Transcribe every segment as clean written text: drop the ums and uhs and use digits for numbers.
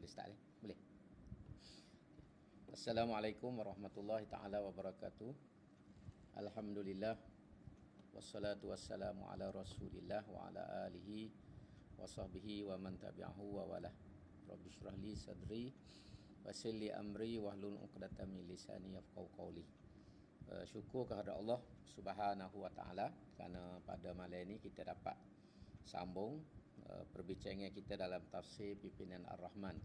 start boleh. Assalamualaikum warahmatullahi taala wabarakatuh. Alhamdulillah wassalatu wassalamu ala Rasulillah wa ala alihi wa sahbihi wa man tabi'ahu wa wala. Rabbi shrah li sadri wa yassir li amri wahlul 'uqdatam min lisani yafqahu qawli. Syukur kepada Allah Subhanahu wa taala kerana pada malam ini kita dapat sambung perbincangan kita dalam tafsir pimpinan Ar-Rahman.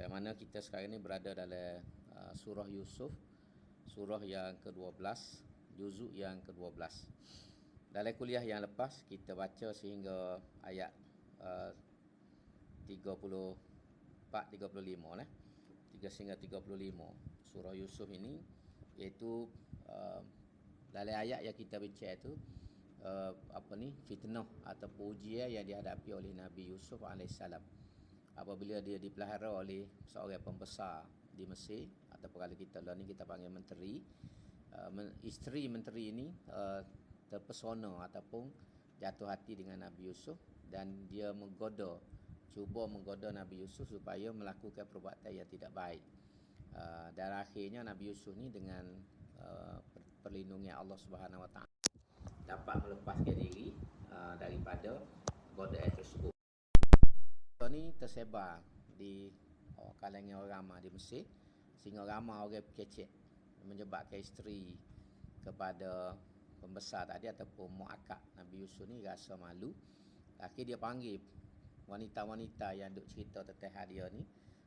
Mana kita sekarang ini berada dalam surah Yusuf, surah yang ke-12, juzuk yang ke-12. Dalam kuliah yang lepas kita baca sehingga ayat 34 35 lah. 3 sehingga 35 surah Yusuf ini, iaitu dalam ayat yang kita baca itu fitnah ataupun ujian yang dihadapi oleh Nabi Yusuf alaihissalam apabila dia dipelihara oleh seorang pembesar di Mesir, ataupun kalau kita lah ni kita panggil menteri. Isteri menteri ini terpesona ataupun jatuh hati dengan Nabi Yusuf, dan dia cuba menggoda Nabi Yusuf supaya melakukan perbuatan yang tidak baik. Dan akhirnya Nabi Yusuf ni dengan perlindungan Allah Subhanahu Wa Taala dapat melepaskan diri daripada godaan tersebut. Ini tersebar di kalangan orang ramai di Mesir, sehingga ramai orang kecek menyebabkan isteri kepada pembesar tadi ataupun muakak Nabi Yusuf ni rasa malu. Akhirnya dia panggil wanita-wanita yang duk cerita tentang dia ni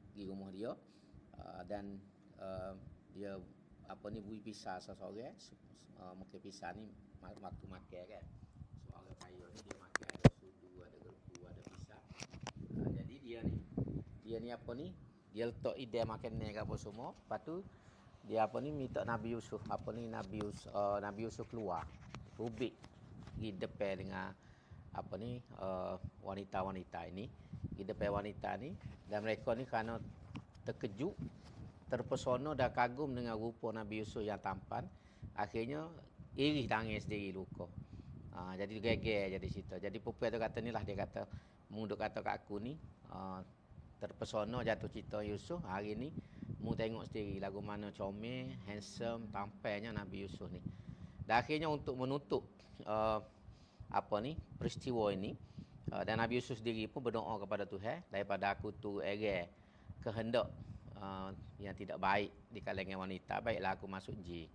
pergi rumah dia, dan dia beri pisah seseorang. Mungkin pisah ni waktu makan kan, seorang kaya ni dia makan ada sudu, ada gerbu, ada pisah. Jadi dia ni dia letak ide makan ni ke apa semua. Lepas tu dia minta Nabi Yusuf Nabi Yusuf keluar rubik di depan dengan wanita-wanita ini, di depan wanita ni, dan mereka ni kerana terkejut, terpesona dan kagum dengan rupa Nabi Yusuf yang tampan, akhirnya iri tangis sendiri luka. Jadi geger jadi cerita. Jadi perempuan tu kata ni lah, dia kata, mu duk kata kat aku ni terpesona jatuh cinta Yusuf, hari ni mu tengok sendiri lagu mana comel, handsome, tampannya Nabi Yusuf ni. Dan akhirnya untuk menutup peristiwa ini, dan Nabi Yusuf sendiri pun berdoa kepada Tuhan, daripada aku tu kehendak yang tidak baik di kalangan wanita, baiklah aku masuk jil.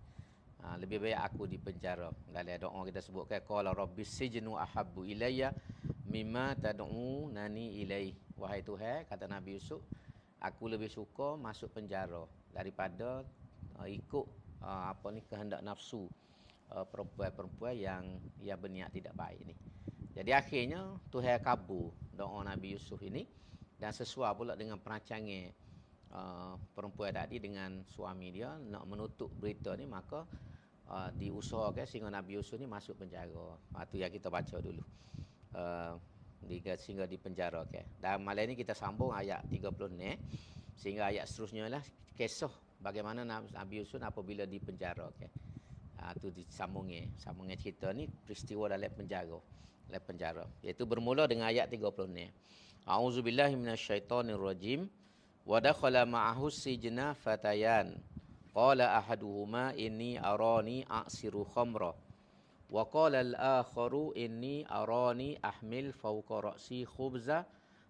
Lebih baik aku di penjara. Dalam doa kita sebutkan, qala rabbis sijnu ahabbu ilayya mimma tad'unani ilaihi. Wahai Tuhan, kata Nabi Yusuf, aku lebih suka masuk penjara daripada ikut kehendak nafsu perempuan-perempuan yang berniat tidak baik ni. Jadi akhirnya Tuhan kabul doa Nabi Yusuf ini, dan sesuai pula dengan perancangan perempuan tadi dengan suami dia nak menutup berita ni, maka diusahakan sehingga Nabi Yusuf ni masuk penjara. Itu yang kita baca dulu, sehingga di penjara. Dan malam ni kita sambung ayat 30 ni sehingga ayat seterusnya lah, kisah bagaimana Nabi Yusuf apabila di penjara. Itu disambungnya cerita ni, peristiwa dalam penjara, iaitu bermula dengan ayat 30 ni. A'udzubillahi minasyaitonirrajim. Wa dakhala ma'ahu sijna fatayan qala ahaduhuma inni arani a'siru khamra wa qala al-akharu inni arani ahmil fawqa ra'si khubza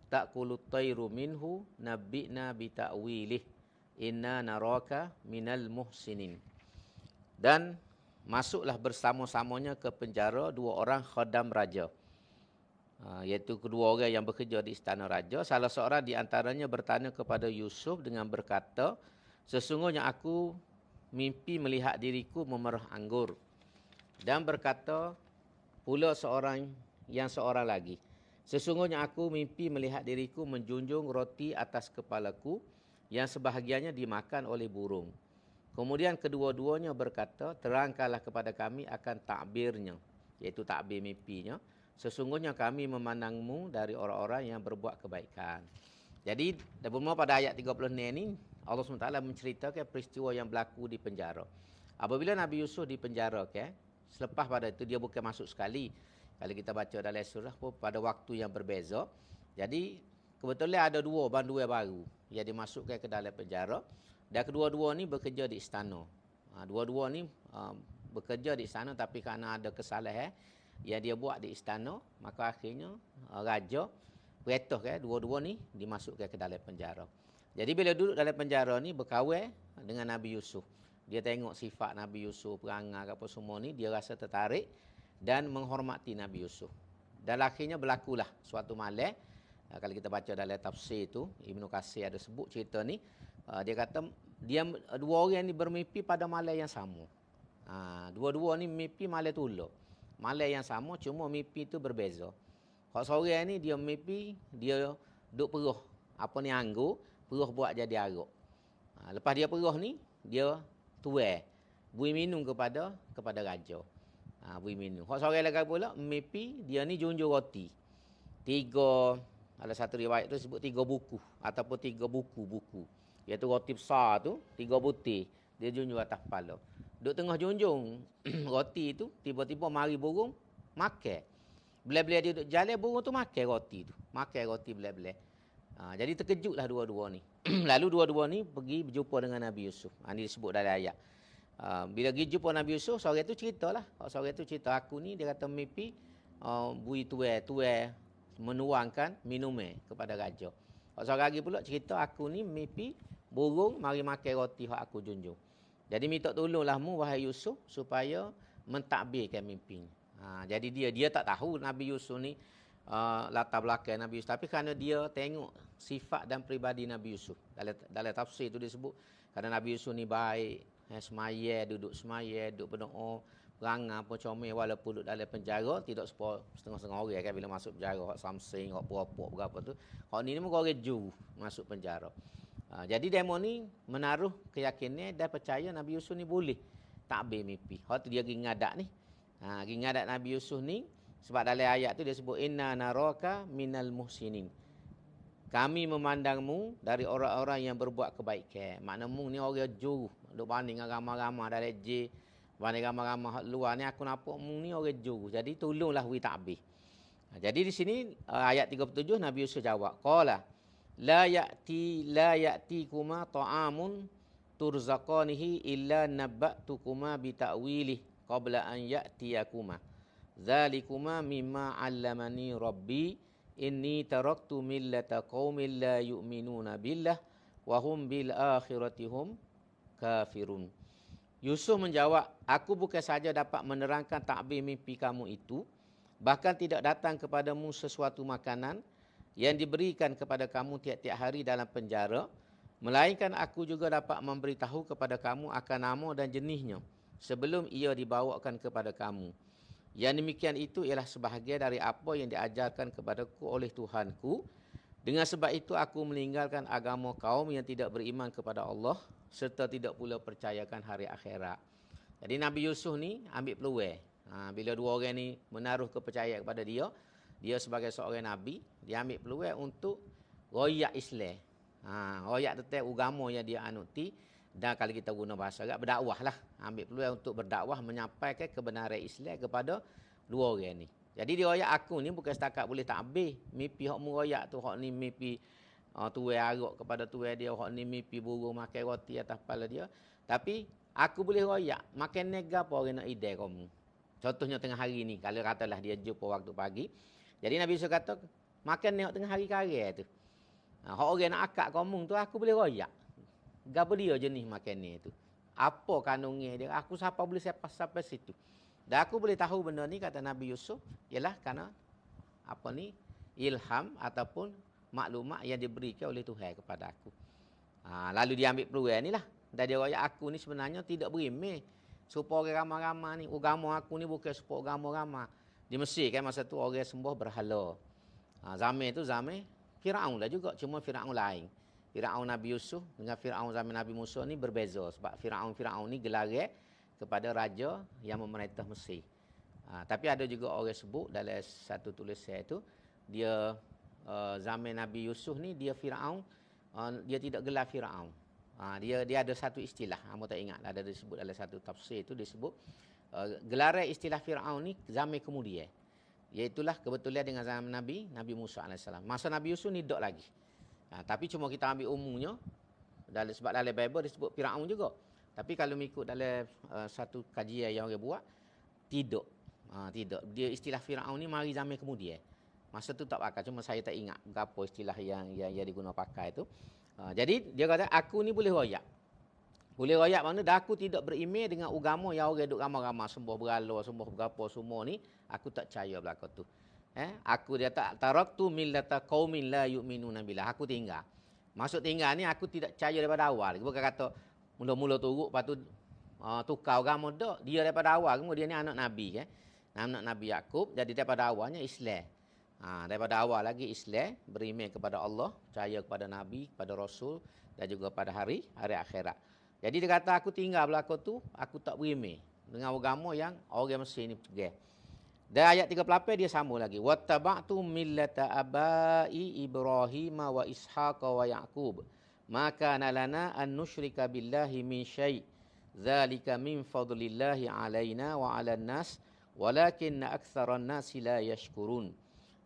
ta'kulu at-tayru minhu nabbi'na bi ta'wilih inna naraka minal muhsinin. Dan masuklah bersama-samanya ke penjara dua orang khadam raja, iaitu kedua orang yang bekerja di istana raja. Salah seorang di antaranya bertanya kepada Yusuf dengan berkata, sesungguhnya aku mimpi melihat diriku memerah anggur. Dan berkata pula seorang lagi, sesungguhnya aku mimpi melihat diriku menjunjung roti atas kepalaku yang sebahagiannya dimakan oleh burung. Kemudian kedua-duanya berkata, terangkanlah kepada kami akan takbirnya, iaitu takbir mimpinya. Sesungguhnya kami memandangmu dari orang-orang yang berbuat kebaikan. Jadi, bermula pada ayat 30 ni, Allah SWT menceritakan peristiwa yang berlaku di penjara. Apabila Nabi Yusuf di penjara, selepas pada itu dia bukan masuk sekali. Kalau kita baca dalam surah pun pada waktu yang berbeza. Jadi, kebetulan ada dua banduan baru yang dimasukkan ke dalam penjara. Dan kedua-dua ni bekerja di istana. Dua-dua ni bekerja di istana, tapi kerana ada kesalahan yang dia buat di istana, maka akhirnya raja perintah dua-dua ni dimasukkan ke dalam penjara. Jadi bila duduk dalam penjara ni berkawan dengan Nabi Yusuf. Dia tengok sifat Nabi Yusuf, perangai apa semua ni, dia rasa tertarik dan menghormati Nabi Yusuf. Dan akhirnya berlakulah suatu malam, kalau kita baca dalam tafsir tu, Ibnu Katsir ada sebut cerita ni, dia kata dua orang ni bermimpi pada malam yang sama. Dua-dua ni mimpi malam tuluk. Malam yang sama, cuma mimpi tu berbeza. Hak seorang ni dia mimpi dia duk peruh apa ni anggur, peruh buat jadi arak. Lepas dia peruh ni, dia tuai bui minum kepada raja. Bui minum. Hak seorang lagi pula mimpi dia ni junjung roti. Ada satu riwayat tu sebut 3 buku ataupun 3 buku. Iaitu roti besar tu 3 butir. Dia junjung atas kepala. Duk tengah junjung roti tu, tiba-tiba mari burung makan. Bila-bila dia duduk jalan, burung tu makan roti tu. Makan roti bila-bila. Jadi terkejutlah dua-dua ni. Lalu dua-dua ni pergi berjumpa dengan Nabi Yusuf. Ini disebut dalam ayat. Bila pergi jumpa Nabi Yusuf, seorang tu ceritalah. Seorang tu cerita, aku ni dia kata mimpi bui tuai menuangkan minuman kepada raja. Seorang lagi pula cerita, aku ni mimpi burung mari makan roti hak aku junjung. Jadi minta tolonglah mu wahai Yusuf supaya mentadbirkan mimpinya. Jadi dia tak tahu Nabi Yusuf ni latar belakang Nabi Yusuf, tapi kerana dia tengok sifat dan peribadi Nabi Yusuf. Dalam tafsir itu disebut kerana Nabi Yusuf ni baik, duduk semaya, duduk berdoa, perangai pun comel walaupun duduk dalam penjara, tidak setengah-setengah orang kan bila masuk penjara, hak samsing, hak puak-puak berapa tu. Hak ni muka orang juru masuk penjara. Jadi demo ni menaruh keyakinan dan percaya Nabi Yusuf ni boleh takbir mimpi. Hak tu dia pergi ngadak ni. Pergi ngadak Nabi Yusuf ni sebab dalam ayat tu dia sebut inna naraka minal muhsinin. Kami memandangmu dari orang-orang yang berbuat kebaikan. Makna mu ni orang juru, duk banding dengan ramah-ramah dalam J, banding ramah-ramah luar ni, aku nampak mu ni orang juru. Jadi tolonglah wi takbir. Jadi di sini ayat 37 Nabi Yusuf jawab, qala la ya'tikuma ta'amun turzaqanihi illa nabba'tukuma bi ta'wilih qabla an ya'tiyakuma. Zalikuma mimma 'allamani rabbi inni taraktu millata qaumin la yu'minuna billah wa hum bil akhirati hum kafirun. Yusuf menjawab, aku bukan saja dapat menerangkan takbir mimpi kamu itu, bahkan tidak datang kepadamu sesuatu makanan yang diberikan kepada kamu tiap-tiap hari dalam penjara, melainkan aku juga dapat memberitahu kepada kamu akan nama dan jenisnya sebelum ia dibawakan kepada kamu. Yang demikian itu ialah sebahagian dari apa yang diajarkan kepadaku oleh Tuhanku. Dengan sebab itu aku meninggalkan agama kaum yang tidak beriman kepada Allah serta tidak pula percayakan hari akhirat. Jadi Nabi Yusuf ni ambil peluang. Bila dua orang ni menaruh kepercayaan kepada dia sebagai seorang Nabi, dia ambil peluang untuk royak Islam. Royak tetap agama yang dia anuti. Dan kalau kita guna bahasa agak berdakwah lah. Ambil peluang untuk berdakwah menyampaikan kebenaran Islam kepada dua orang ni. Jadi dia royak aku ni bukan setakat boleh takbir. Mimpi hak mu royak tu, hak ni mimpi tuai arak kepada tuai dia, hak ni mimpi burung makan roti atas kepala dia. Tapi aku boleh royak makan nega apa orang nak idai kamu. Contohnya tengah hari ni, kalau katalah dia jumpa waktu pagi. Jadi Nabi Yusuf kata, makan nega tengah hari karya tu. Hak orang nak akak kamu tu aku boleh royak. Gapo dia jenis makanan itu? Apa kandungnya dia? Aku siapa boleh sampai situ. Dan aku boleh tahu benda ni kata Nabi Yusuf ialah kerana apa ni ilham ataupun maklumat yang diberikan oleh Tuhan kepada aku. Lalu dia ambil peluang ni lah. Dan dia kata aku ni sebenarnya tidak berimeh supaya orang ramah-ramah ni. Agama aku ni bukan supaya agama ramah. Di Mesir kan masa tu orang sembah berhala. Zaman tu zaman Firaun lah juga, cuma Firaun lain. Firaun Nabi Yusuf dengan Firaun zaman Nabi Musa ni berbeza sebab Firaun ni gelar kepada raja yang memerintah Mesir. Tapi ada juga orang sebut dalam satu tulisan itu dia zaman Nabi Yusuf ni dia Firaun, dia tidak gelar Firaun. Dia ada satu istilah, hangpa tak ingat ada disebut dalam satu tafsir itu disebut gelaran istilah Firaun ni zaman kemudian. Iaitulah kebetulan dengan zaman Nabi Musa AS. Masa Nabi Yusuf ni dok lagi. Tapi cuma kita ambil umumnya, sebab dalam Bible disebut Firaun juga. Tapi kalau mengikut dalam satu kajian yang orang buat, tidak. Tidak. Dia istilah Firaun ni mari zaman kemudian. Masa tu tak pakai, cuma saya tak ingat apa istilah yang diguna pakai tu. Jadi dia kata aku ni boleh royak. Boleh royak mana dah aku tidak berimej dengan agama yang orang duk ramai-ramai sembah berhala, sembah berapa semua ni, aku tak percaya belaka tu. Aku dia tak taraktu millata qaumin la yu'minuna billah. Aku tinggal. Maksud tinggal ni aku tidak percaya daripada awal. Bukan kata mula-mula turut lepas tu tukar agama dak. Dia daripada awal dia ni anak nabi anak Nabi Yakub, jadi daripada awalnya Islam. Daripada awal lagi Islam, beriman kepada Allah, percaya kepada nabi, kepada rasul dan juga pada hari akhirat. Jadi dia kata aku tinggal belaka tu, aku tak beriman dengan agama yang orang Mesir ni pegang. Dan ayat 38 dia sambung lagi. Wattaba'tu millata abai Ibrahim wa Ishaq wa Yaqub. Maka nalana an nusyrika billahi min syai'. Dzalika min fadlillahi alaina wa 'alan nas walakinna aktsaran nasi la yashkurun.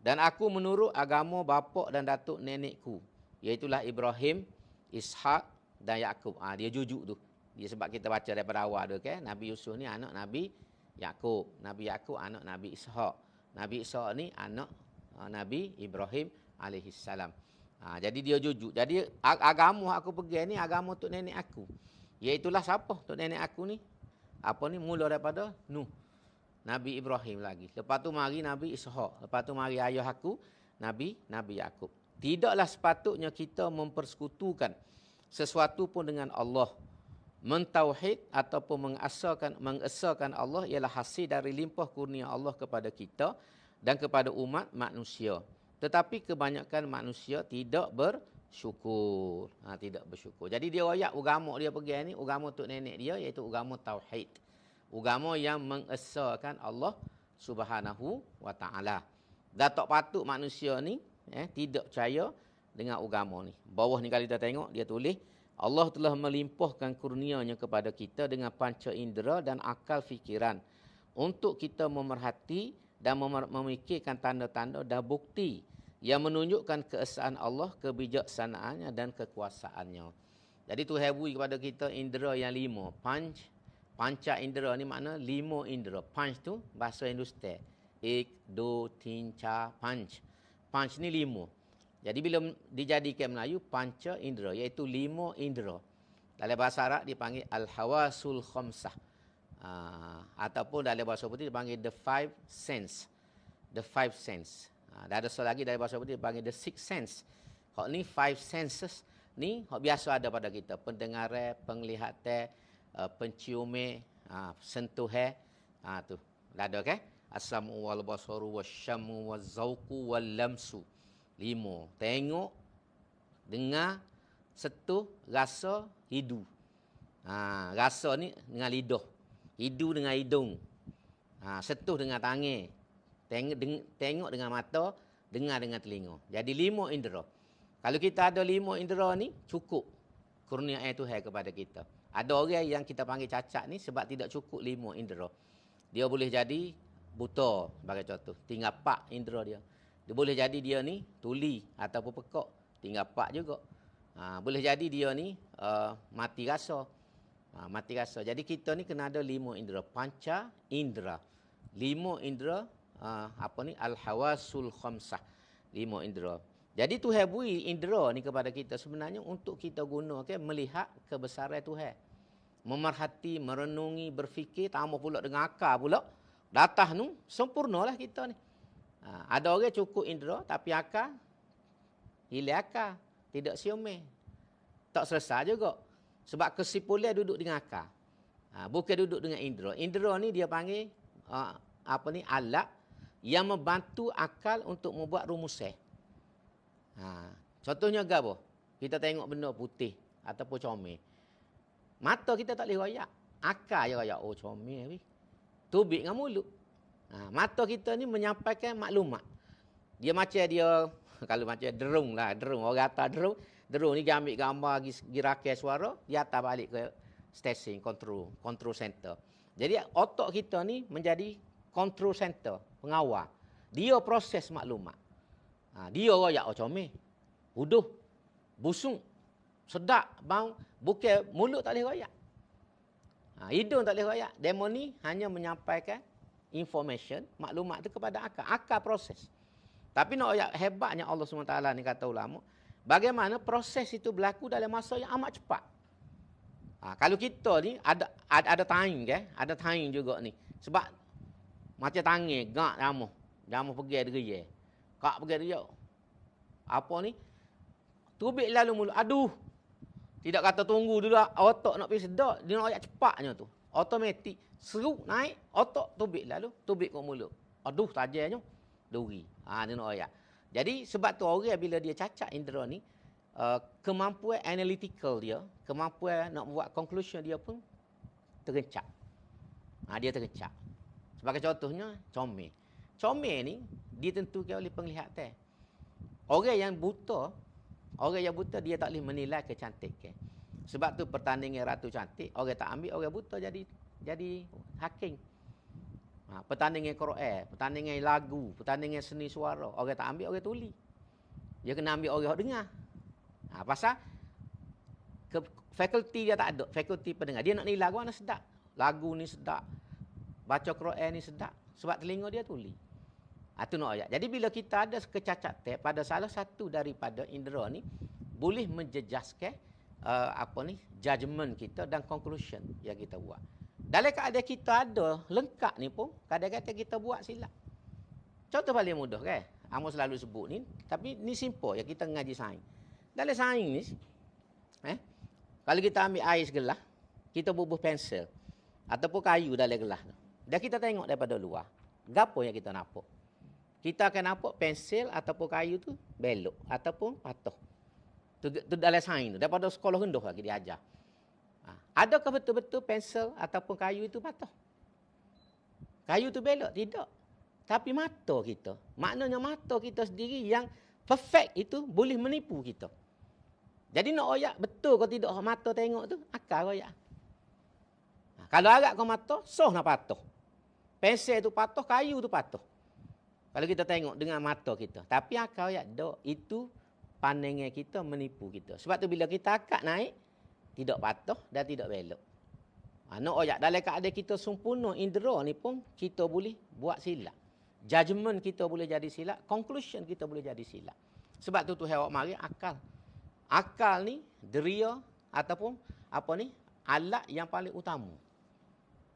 Dan aku menurut agama bapa dan datuk nenekku, iaitulah Ibrahim, Ishaq dan Yaqub. Dia jujuk tu. Dia sebab kita baca daripada awal tu Nabi Yusuf ni anak Nabi Yaqub, Nabi Yaqub anak Nabi Ishaq. Nabi Ishaq ni anak Nabi Ibrahim alaihi salam. Jadi dia jujuk. Jadi agama aku pergi ni agama tok nenek aku. Iaitulah siapa tok nenek aku ni? Apa ni mula daripada Nuh. Nabi Ibrahim lagi. Lepas tu mari Nabi Ishaq. Lepas tu mari ayah aku Nabi Yaqub. Tidaklah sepatutnya kita mempersekutukan sesuatu pun dengan Allah. Mentauhid ataupun mengesahkan Allah ialah hasil dari limpah kurnia Allah kepada kita dan kepada umat manusia. Tetapi kebanyakan manusia tidak bersyukur. Tidak bersyukur. Jadi dia royak agama dia pergi ni, agama tok nenek dia iaitu agama tauhid. Agama yang mengesahkan Allah Subhanahu wa taala. Dan tak patut manusia ni tidak percaya dengan agama ni. Bawah ni kalau kita tengok dia tulis Allah telah melimpahkan kurnia-Nya kepada kita dengan panca indera dan akal fikiran untuk kita memerhati dan memikirkan tanda-tanda dan bukti yang menunjukkan keesaan Allah, kebijaksanaannya dan kekuasaannya. Jadi Tuhan beri kepada kita indera yang 5. Panca indera ni makna 5 indera. Panch tu bahasa Hindustan. 1, 2, 3, 4, panch. Panch ni 5. Jadi bila dijadikan Melayu panca indera iaitu 5 indera. Dalam bahasa Arab dipanggil al-hawasul khamsah. Ataupun dalam bahasa putih dipanggil the 5 sense. The 5 sense. Dan ada satu lagi dalam bahasa putih dipanggil the 6 sense. Hak ni 5 senses ni hak biasa ada pada kita. Pendengaran, penglihatan, penciuman, sentuhan. Tu. Dah ada kan? As-sam'u wal basaru wasyamu waz-zauqu wal lamsu. 5. Tengok, dengar, sentuh, rasa, hidu. Rasa ni dengan lidah. Hidu dengan hidung. Sentuh dengan tangan. Tengok dengan mata, dengar dengan telinga. Jadi 5 indera. Kalau kita ada 5 indera ni, cukup kurnia Tuhan kepada kita. Ada orang yang kita panggil cacat ni sebab tidak cukup 5 indera. Dia boleh jadi buta sebagai contoh. Tinggal 4 indera dia. Dia boleh jadi dia ni tuli ataupun pekak. Tinggal 4 juga. Boleh jadi dia ni mati rasa. Mati rasa. Jadi kita ni kena ada 5 indera. Panca indera. 5 indera al-hawasul khamsah. 5 indera. Jadi Tuhan beri indera ni kepada kita sebenarnya untuk kita guna melihat kebesaran Tuhan. Memerhati, merenungi, berfikir, tambah pula dengan akal pula. Datah nu sempurnalah kita ni. Ada orang cukup indera tapi akal hilang akal, tidak siomel. Tak selesai juga. Sebab kesimpulan duduk dengan akal. Bukan duduk dengan indera. Indera ni dia panggil alat yang membantu akal untuk membuat rumusan. Contohnya apa? Kita tengok benda putih ataupun comel. Mata kita tak boleh royak. Akal je royak. Oh comel. Tubik dengan mulut. Mata kita ni menyampaikan maklumat. Dia macam dia, kalau macam derung lah. Derung. Orang atas derung. Derung ni dia ambil gambar, pergi rakai suara. Dia atas balik ke stesen, control center. Jadi otak kita ni menjadi control center, pengawal. Dia proses maklumat. Dia royak comel. Bodoh. busung, sedap, bau, bukan mulut tak boleh royak. Hidung tak boleh royak. Demo ni hanya menyampaikan information, maklumat tu kepada akal. Akal proses. Tapi nak royak hebatnya Allah SWT ni kata ulama, bagaimana proses itu berlaku dalam masa yang amat cepat. Kalau kita ni ada time ke? Ada time juga ni. Sebab macam tangan, gak jamu pergi dia. Kak pergi dia. Apa ni? Tubik lalu mulut. Aduh. Tidak kata tunggu dulu, otak nak pergi sedap. Dia nak royak cepatnya tu. Automatik. Seruk naik, otak tubik lalu, tubik ke mulut. Aduh, tajamnya. Duri. Dia nak royak. Jadi, sebab tu orang bila dia cacat indera ni, kemampuan analytical dia, kemampuan nak buat conclusion dia pun tergencak. Dia tergencak. Sebagai contohnya, comel. Comel ni ditentukan oleh penglihatan. Orang yang buta dia tak boleh menilai kecantikan. Sebab tu pertandingan Ratu Cantik, orang tak ambil, orang buta jadi hakim. Pertandingan Quran, pertandingan lagu, pertandingan seni suara, orang tak ambil, orang tuli. Dia kena ambil orang dengar. Pasal fakulti dia tak ada, fakulti pendengar. Dia nak nilai lagu mana sedap. Lagu ni sedap. Baca Quran ni sedap. Sebab telinga dia tuli. Itu nak ayat. Jadi bila kita ada kecacatan pada salah satu daripada indera ni, boleh menjejaskan judgement kita dan conclusion yang kita buat. Dalam keadaan kita ada lengkap ni pun, kadang-kadang kita buat silap. Contoh paling mudah kan? Amos selalu sebut ni, tapi ni simple yang kita ngaji sains. Dalam sains ni, kalau kita ambil air segelas, kita bubuh pensel ataupun kayu dalam gelas tu. Dan kita tengok daripada luar, gapo yang kita nampak? Kita akan nampak pensel ataupun kayu tu belok ataupun patah. Tu dalam sains tu. Daripada sekolah rendah lagi diajar. Adakah betul-betul pensel ataupun kayu itu patah? Kayu tu belok? Tidak. Tapi mata kita. Maknanya mata kita sendiri yang perfect itu boleh menipu kita. Jadi nak royak betul kau tidak mata tengok tu, akal royak. Kalau agak kau mata, soh nak patah. Pensel tu patah, kayu tu patah. Kalau kita tengok dengan mata kita. Tapi akal royak, itu pandangan kita menipu kita. Sebab tu bila kita akak naik, tidak patah dan tidak belok. Nak royak dalam keadaan kita sempurna indera ni pun kita boleh buat silap. Judgement kita boleh jadi silap, conclusion kita boleh jadi silap. Sebab tu Tuhan awak mari akal. Akal ni deria ataupun alat yang paling utama.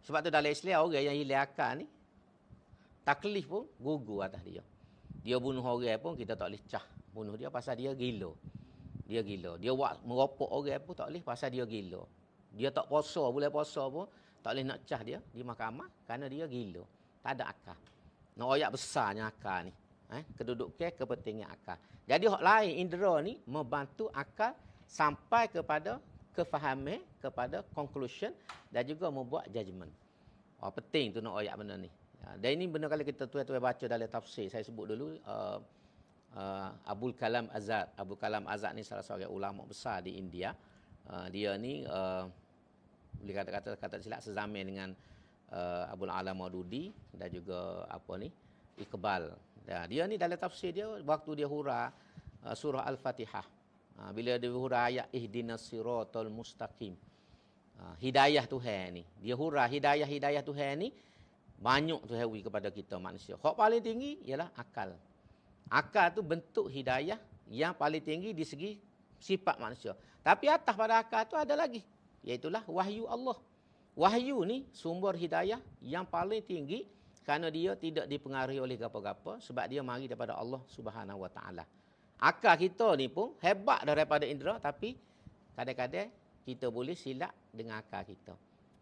Sebab tu dalam Islam orang yang hilang akal ni taklif pun gugur atas dia. Dia bunuh orang pun kita tak boleh cah bunuh dia pasal dia gila. Dia gila. Dia buat meropok orang pun tak boleh pasal dia gila. Dia tak puasa, boleh puasa pun tak boleh nak cah dia di mahkamah kerana dia gila. Tak ada akal. Nak royak besarnya akal ni. Kedudukan kepentingan akal. Jadi hak lain indera ni membantu akal sampai kepada kefahaman, kepada conclusion dan juga membuat judgement. Penting tu nak royak benda ni. Dan ini benda kalau kita tuan-tuan baca dalam tafsir, saya sebut dulu Abul Kalam Azad. Abul Kalam Azad ni salah seorang ulama besar di India. Dia ni boleh kata silap sezaman dengan Abul Ala Maududi dan juga Iqbal. Dia ni dalam tafsir dia waktu dia hurah surah Al-Fatihah. Bila dia hurah ayat ihdinas siratal mustaqim. Hidayah Tuhan ni. Dia hurah hidayah Tuhan ni banyak Tuhan beri kepada kita manusia. Hak paling tinggi ialah akal. Akal tu bentuk hidayah yang paling tinggi di segi sifat manusia. Tapi atas pada akal tu ada lagi, iaitulah wahyu Allah. Wahyu ni sumber hidayah yang paling tinggi kerana dia tidak dipengaruhi oleh apa-apa sebab dia mari daripada Allah Subhanahu Wa Taala. Akal kita ni pun hebat daripada indera tapi kadang-kadang kita boleh silap dengan akal kita.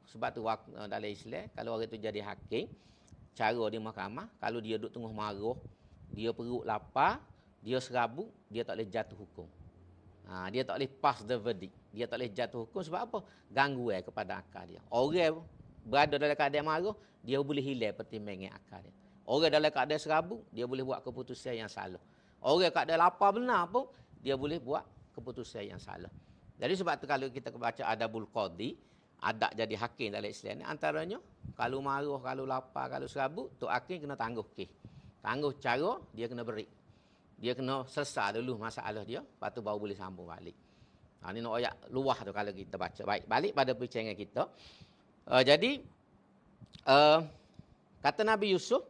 Sebab tu dalam Islam kalau orang tu jadi hakim, cara di mahkamah kalau dia duduk tengah marah, dia perut lapar, dia serabut, dia tak boleh jatuh hukum. Dia tak boleh pass the verdict. Dia tak boleh jatuh hukum sebab apa? Gangguan kepada akal dia. Orang berada dalam keadaan marah, dia boleh hilang pertimbangan akal dia. Orang dalam keadaan serabut, dia boleh buat keputusan yang salah. Orang keadaan lapar benar pun, dia boleh buat keputusan yang salah. Jadi sebab tu kalau kita baca Adabul Qadi, adab jadi hakim dalam Islam ni, antaranya kalau marah, kalau lapar, kalau serabut, tok hakim kena tangguh kes. Tangguh cara, dia kena beri. Dia kena selesai dulu masalah dia, lepas tu baru boleh sambung balik. Ini nak ayat luah tu kalau kita baca. Baik, balik pada perbincangan kita. Jadi, kata Nabi Yusuf,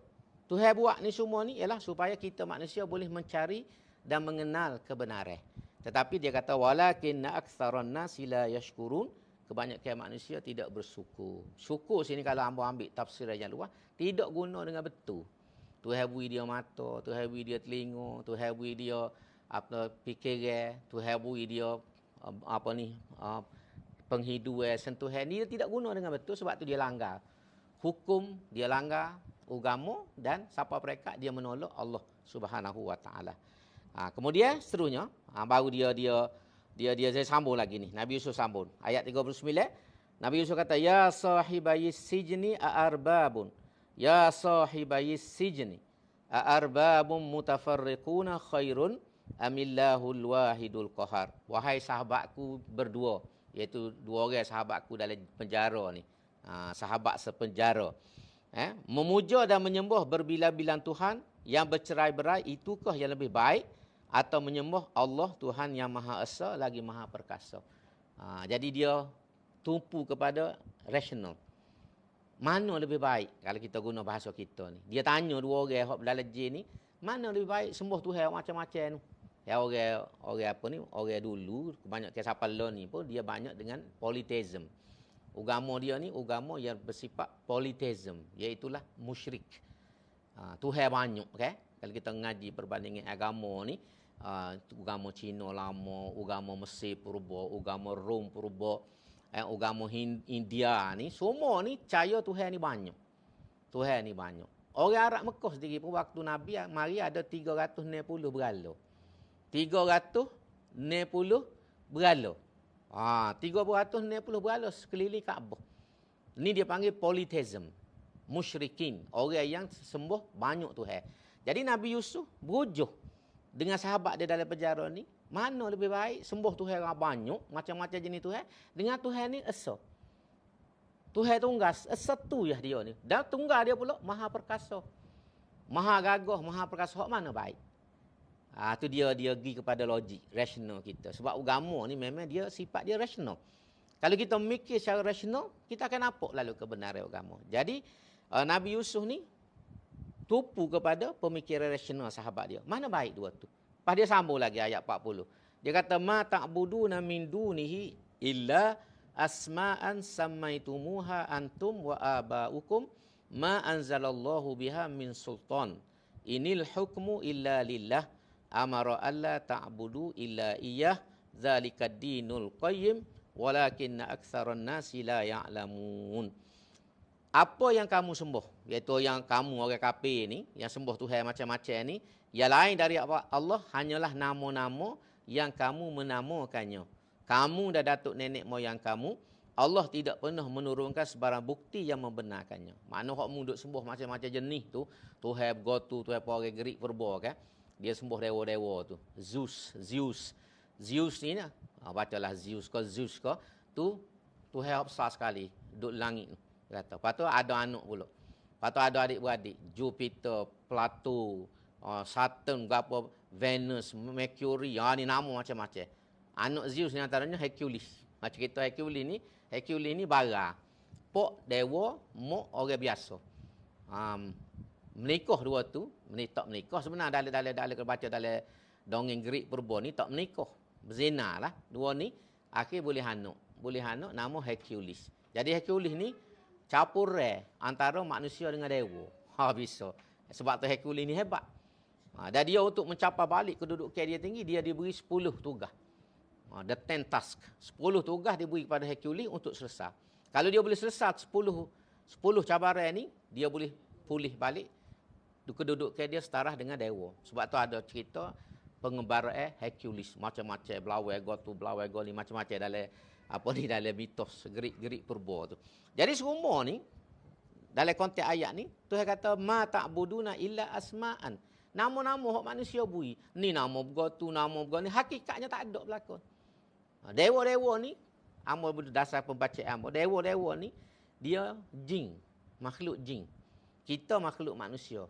Tuhan buat ni semua ni ialah supaya kita manusia boleh mencari dan mengenal kebenaran. Tetapi dia kata, walakinna aktsaran nasi la yashkurun. Kebanyakan manusia tidak bersyukur. Syukur sini kalau hamba ambil tafsir yang luas, tidak guna dengan betul. Tuhan beri dia mata, Tuhan beri dia telinga, Tuhan beri dia fikiran, Tuhan beri dia penghidupan, sentuhan. Dia tidak guna dengan betul sebab tu dia langgar hukum, dia langgar agama dan siapa mereka dia menolak Allah Subhanahu wa taala. Kemudian seterusnya, baru dia sambung lagi ni. Nabi Yusuf sambung. Ayat 39, Nabi Yusuf kata, ya sahibayis sijni a'arbabun. Ya sahibayis sijni a'arbabun mutafarriquna khairun amillahul wahidul qahar. Wahai sahabatku berdua, iaitu dua orang sahabatku dalam penjara ni. Sahabat sepenjara. Memuja dan menyembah berbilang-bilang Tuhan yang bercerai-berai, itukah yang lebih baik atau menyembah Allah Tuhan yang Maha Esa lagi Maha Perkasa? Jadi dia tumpu kepada rasional. Mana lebih baik kalau kita guna bahasa kita ni? Dia tanya dua orang hok dalam jin ni, mana lebih baik sembah Tuhan macam-macam tu? Ya orang apa ni? Orang dulu kebanyakan siapa lo ni pun dia banyak dengan polytheism. Agama dia ni agama yang bersifat polytheism, iaitulah musyrik. Tuhan banyak, okay? Kalau kita ngaji perbandingan agama ni, agama Cina lama, agama Mesir purba, agama Rom purba, agama India ni, semua ni percaya Tuhan ni banyak. Tuhan ni banyak. Orang Arab Mekah sendiri pun waktu Nabi mari ada 360 berhala. 360 berhala. 360 berhala sekeliling Kaabah. Ni dia panggil polytheism. Musyrikin. Orang yang sembah banyak Tuhan. Jadi Nabi Yusuf berujuh dengan sahabat dia dalam penjara ni. Mana lebih baik sembah Tuhan yang banyak, macam-macam jenis Tuhan, dengan Tuhan ni esa. Tuhan tunggal, satu ya dia ni. Dan tunggal dia pula Maha Perkasa. Maha gagah, Maha Perkasa. Hak mana baik? Tu dia pergi kepada logik, rasional kita. Sebab agama ni memang dia sifat dia rasional. Kalau kita mikir secara rasional, kita akan nampak lalu kebenaran agama. Jadi Nabi Yusuf ni tupu kepada pemikiran rasional sahabat dia. Mana baik dua tu? Lepas dia sambung lagi ayat 40. Dia kata, ma ta'buduna min dunihi illa asma'an sammaitumuha antum wa aba'ukum ma anzalallahu biha min sultan. Inil hukmu illa lillah amara alla ta'budu illa iyyah zalikad dinul qayyim walakinna aktsaran nasi la ya'lamun. Apa yang kamu sembah, iaitu yang kamu orang kafir ni, yang sembah Tuhan macam-macam ni, yang lain dari Allah hanyalah nama-nama yang kamu menamakannya. Kamu dan datuk nenek moyang kamu, Allah tidak pernah menurunkan sebarang bukti yang membenarkannya. Makna hak mu duk sembah macam-macam jenis tu, Tuhan Gotu, Tuhan orang Greek purba kan. Dia sembah dewa-dewa tu. Zeus ni nah. Bacalah Zeus ke tu Tuhan besar sekali duduk langit tu. Kata. Lepas tu ada anak pula. Lepas tu ada adik-beradik, Jupiter, Plato, Saturn, berapa Venus, Mercury, ni nama macam-macam. Anak Zeus ni antaranya Hercules. Macam kita Hercules ni bara. Pok dewa, mok orang biasa. Menikah dua tu, tak menikah sebenarnya dalam baca dalam dongeng Greek purba ni tak menikah. Berzina lah. Dua ni akhir boleh anak. Boleh anak nama Hercules. Jadi Hercules ni campur antara manusia dengan dewa. Bisa. Sebab tu Hercules ni hebat. Dan dia untuk mencapai balik kedudukan dia tinggi, dia diberi 10 tugas. The 10 task. 10 tugas diberi kepada Hercules untuk selesai. Kalau dia boleh selesai 10 cabaran ni, dia boleh pulih balik kedudukan dia setara dengan dewa. Sebab tu ada cerita pengembaraan Hercules. Macam-macam. Blawego ni macam-macam dalam mitos Greek purba tu. Jadi semua ni, dalam konteks ayat ni, Tuhan kata, ma ta'buduna illa asma'an. Nama-nama hak manusia bui. Ni nama begitu, nama begitu. Ni hakikatnya tak ada berlakon. Dewa-dewa ni, amal berdasar pembacaan amal. Dewa-dewa ni, dia jin. Makhluk jin. Kita makhluk manusia.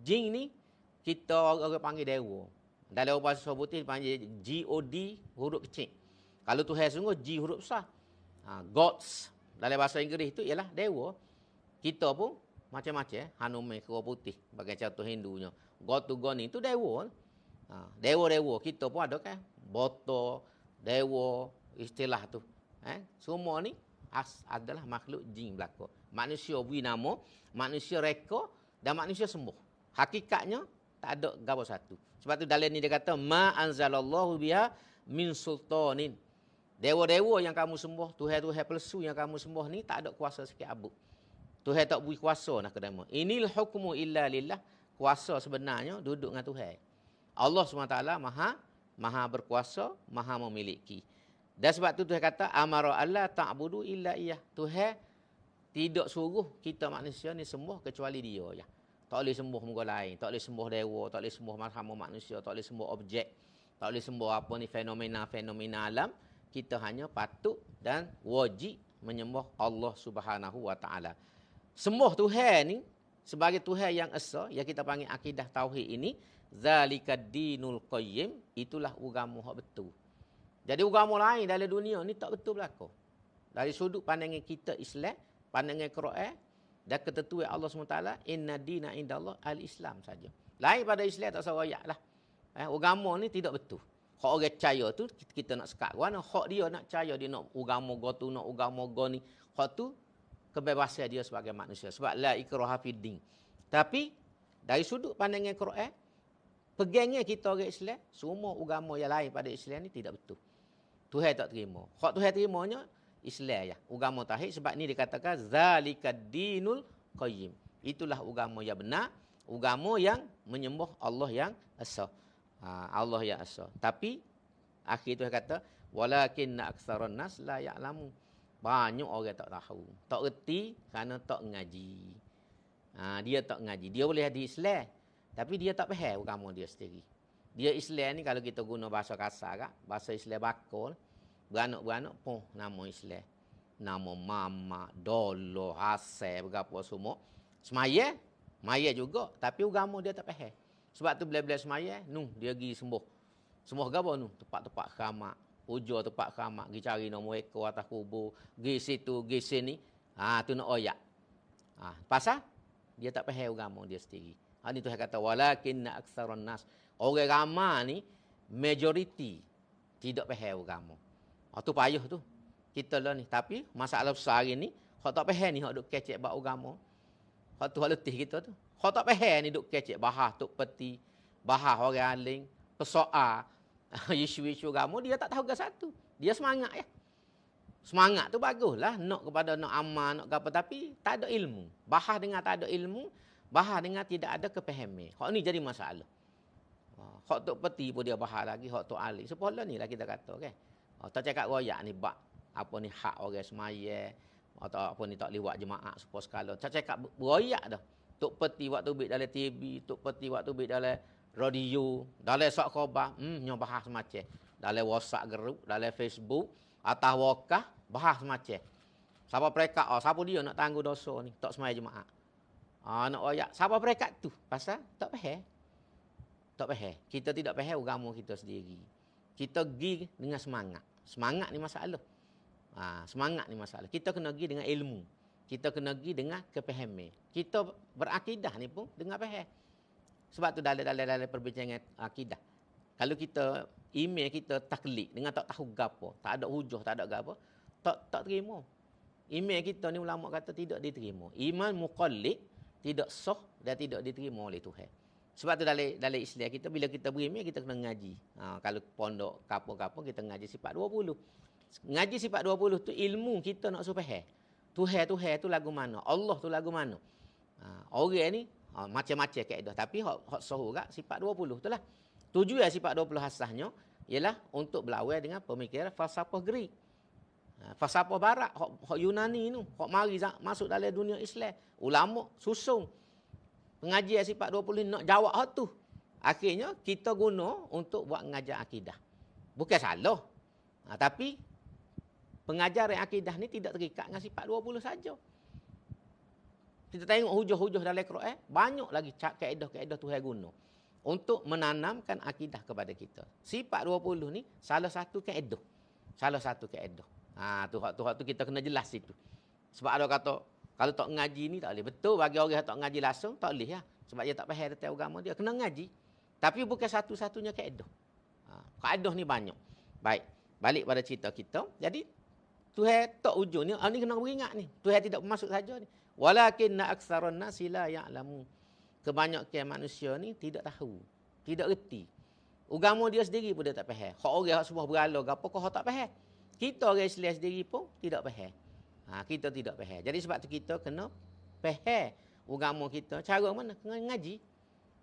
Jin ni, kita orang panggil dewa. Dalam bahasa putih panggil God, huruf kecil. Kalau Tuhan sungguh, G huruf besar. Gods. Dalam bahasa Inggeris itu ialah dewa. Kita pun macam-macam. Hanuman kerah putih. Bagi contoh Hindunya. God to God ni itu dewa. Dewa-dewa. Kita pun ada kan. Boto, dewa, istilah tu. Semua ni adalah makhluk jin belaka. Manusia beri nama, manusia reka dan manusia sembuh. Hakikatnya tak ada gapo satu. Sebab tu dalam ni dia kata ma anzalallahu biha min sultanin. Dewa-dewa yang kamu sembah, Tuhan-Tuhan palsu yang kamu sembah ni tak ada kuasa sikit abuk. Tuhan tak beri kuasa nak kedama. Inil hukmu illa lillah. Kuasa sebenarnya duduk dengan Tuhan. Allah SWT maha berkuasa, maha memiliki. Dan sebab tu Tuhan kata amara alla ta'budu illa iyah. Tuhan tidak suruh kita manusia ni sembah kecuali dia. Tak boleh sembah muka lain, tak boleh sembah dewa, tak boleh sembah sama manusia, tak boleh sembah objek, tak boleh sembah apa ni fenomena-fenomena alam. Kita hanya patut dan wajib menyembah Allah Subhanahu wa taala. Sembah Tuhan ni sebagai Tuhan yang esa, yang kita panggil akidah tauhid ini, zalikad dinul qayyim, itulah agama hak betul. Jadi agama lain dalam dunia ni tak betul belaka. Dari sudut pandangan kita Islam, pandangan Quran dan ketentuan Allah SWT, inna dina indallah al-Islam saja. Lain pada Islam tak sarayak lah. Agama ni tidak betul. Hak orang percaya tu kita nak sekat mana, hak dia nak percaya, dia nak agama go tu, nak agama go ni. Hak tu kebebasan dia sebagai manusia. Sebab la ikraha fid din. Tapi dari sudut pandangan Quran, pegangnya kita orang Islam, semua agama yang lain pada Islam ni tidak betul. Tuhan tak terima. Hak Tuhan terimanya Islam ya, agama tauhid. Sebab ni dikatakan zalikad dinul qayyim. Itulah agama yang benar, agama yang menyembah Allah yang esa. Allah yang esa. Tapi akhir Tuhan kata walakinna aktsaran nas la ya'lamu. Banyak orang tak tahu, tak reti kerana tak ngaji. Dia tak ngaji. Dia boleh ada Islam, tapi dia tak faham agama dia sendiri. Dia Islam ni kalau kita guna bahasa kasar kan, bahasa Islam bakul, beranak-beranak pun nama Islam. Nama mama, dolo, asal, berapa semua. Semaya juga, tapi agama dia tak faham. Sebab tu bila-bila semaya, dia pergi sembuh. Sembuh apa tempat-tempat keramat. Puja tempat keramat, pergi cari nombor ekor atas kubur, pergi situ, pergi sini. Tu nak oyak. Pasal dia tak faham agama dia sendiri. Ni Tuhan kata walakinna aktsaran nas. Orang ramai ni majoriti tidak faham agama. Tu payah tu. Kita lah ni. Tapi masalah besar hari ni, hak tak faham ni hak duk kecek bab agama. Hak tu hak letih kita tu. Hak tak faham ni duk kecek bahas tok peti, bahas orang aling, persoal isu-isu agama, dia tak tahu ke satu. Dia semangat ya. Semangat tu baguslah, nak kepada nak amal, nak apa, tapi tak ada ilmu. Bahas dengan tak ada ilmu, bahas dengan tidak ada kepahaman. Hak ni jadi masalah. Hak tok peti pun dia bahas lagi, hak tok aling. Sepolah ni lah kita kata kan. Tak cakap royak ni bab apa ni hak orang semaya atau apa ni tak lewat jemaah supaya sekala. Tak cakap royak dah. Tok peti waktu bit dalam TV, tok peti waktu bit dalam radio, dalam sok khabar, nyo bahas macam. Dalam WhatsApp group, dalam Facebook, atas wakah bahas macam. Siapa perekat, siapa dia nak tangguh dosa ni, tak semaya jemaah. Nak royak, siapa perekat tu? Pasal tak faham. Tak faham. Kita tidak faham agama kita sendiri. Kita pergi dengan semangat. Semangat ni masalah. Semangat ni masalah. Kita kena pergi dengan ilmu. Kita kena pergi dengan kepahaman. Kita berakidah ni pun dengan faham. Sebab tu dalam perbincangan akidah. Kalau kita email kita taklid dengan tak tahu gapo, tak ada hujah, tak ada gapo, tak terima. Email kita ni ulama kata tidak diterima. Iman muqallid tidak sah dan tidak diterima oleh Tuhan. Sebab tu dalam Islam kita bila kita berimej kita kena ngaji. Kalau pondok kapo-kapo kita ngaji sifat 20. Ngaji sifat 20 tu ilmu kita nak supaya Tuhan tu lagu mana? Allah tu lagu mana? Orang ni macam-macam kaedah tapi hak sahur gak sifat 20 itulah. Tujuan sifat 20 asasnya ialah untuk berlawan dengan pemikiran falsafah Greek. Falsafah barat hak Yunani tu, hak mari masuk dalam dunia Islam. Ulama susung pengajian sifat 20 nak jawab hak tu. Akhirnya kita guna untuk buat ngajar akidah. Bukan salah. Tapi pengajaran akidah ni tidak terikat dengan sifat 20 saja. Kita tengok hujah-hujah dalam Quran, banyak lagi kaedah-kaedah Tuhan guna. untuk menanamkan akidah kepada kita. Sifat 20 ni salah satu kaedah. Salah satu kaedah. Tu kita kena jelas itu. Sebab ada kata kalau tak ngaji ni tak boleh. Betul bagi orang yang tak ngaji langsung tak boleh lah. Sebab dia tak faham tentang agama dia kena ngaji. Tapi bukan satu-satunya kaedah. Kaedah ni banyak. Baik, balik pada cerita kita. Jadi Tuhan tak ujung ni, ni kena beringat ni. Tuhan tidak bermaksud saja ni. Walakinna aktsaran nasi la ya'lamu. Kebanyakan manusia ni tidak tahu, tidak reti. Agama dia sendiri pun dia tak faham. Hak orang hak semua berhala gapo kau tak faham. Kita orang Islam sendiri pun tidak faham. Kita tidak faham. Jadi sebab tu kita kena faham agama kita. Cara mana? Kena ngaji.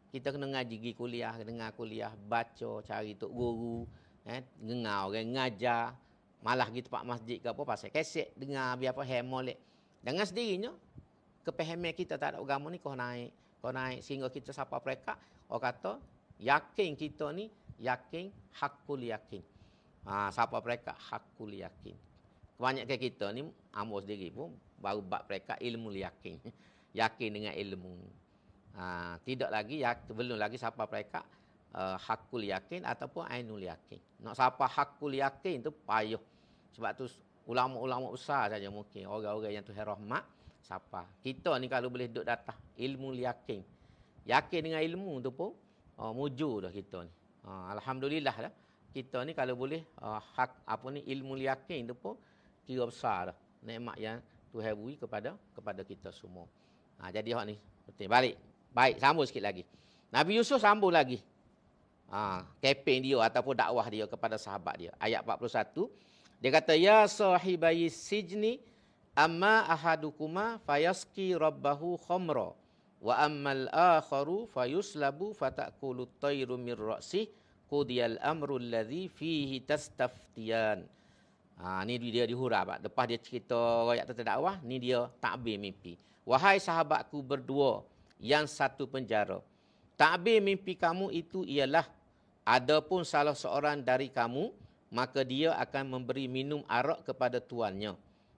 Kita kena ngaji, pergi kuliah, dengar kuliah, baca, cari tok guru, ngengau orang ngajar, malah pergi tempat masjid ke apa pasal kaset, dengar biar faham molek. Dengan sendirinya kepahaman kita tak ada agama ni kau naik sehingga kita sapa mereka orang kata yakin kita ni yakin hakul yakin. Sapa mereka hakul yakin. Kebanyakan kita ni amor sendiri pun baru bab mereka ilmu yakin. Yakin dengan ilmu. Tidak lagi belum lagi sapa mereka hakul yakin ataupun ainul yakin. Nak sapa hakul yakin tu payah. Sebab tu ulama-ulama besar saja mungkin orang-orang yang Tuhan rahmat siapa. Kita ni kalau boleh duduk datang ilmu yakin. Yakin dengan ilmu tu pun mujur dah kita ni. Alhamdulillah dah. Kita ni kalau boleh ilmu yakin tu pun kira besar dah. Nikmat yang Tuhan beri kepada kita semua. Jadi hak ni penting. Baik, sambung sikit lagi. Nabi Yusuf sambung lagi. Kempen dia ataupun dakwah dia kepada sahabat dia. Ayat 41. Dia kata ya sahibai sijni amma ahadukuma fayaski rabbahu khamra wa ammal akharu fayuslabu fatakulu tayru min ra'sih qudiyal amru alladhi fihi tastaftiyan. Ni dia dihurah Pak. Lepas dia cerita rakyat terdakwah, ni dia takbir mimpi. Wahai sahabatku berdua yang satu penjara, takbir mimpi kamu itu ialah adapun salah seorang dari kamu maka dia akan memberi minum arak kepada tuannya.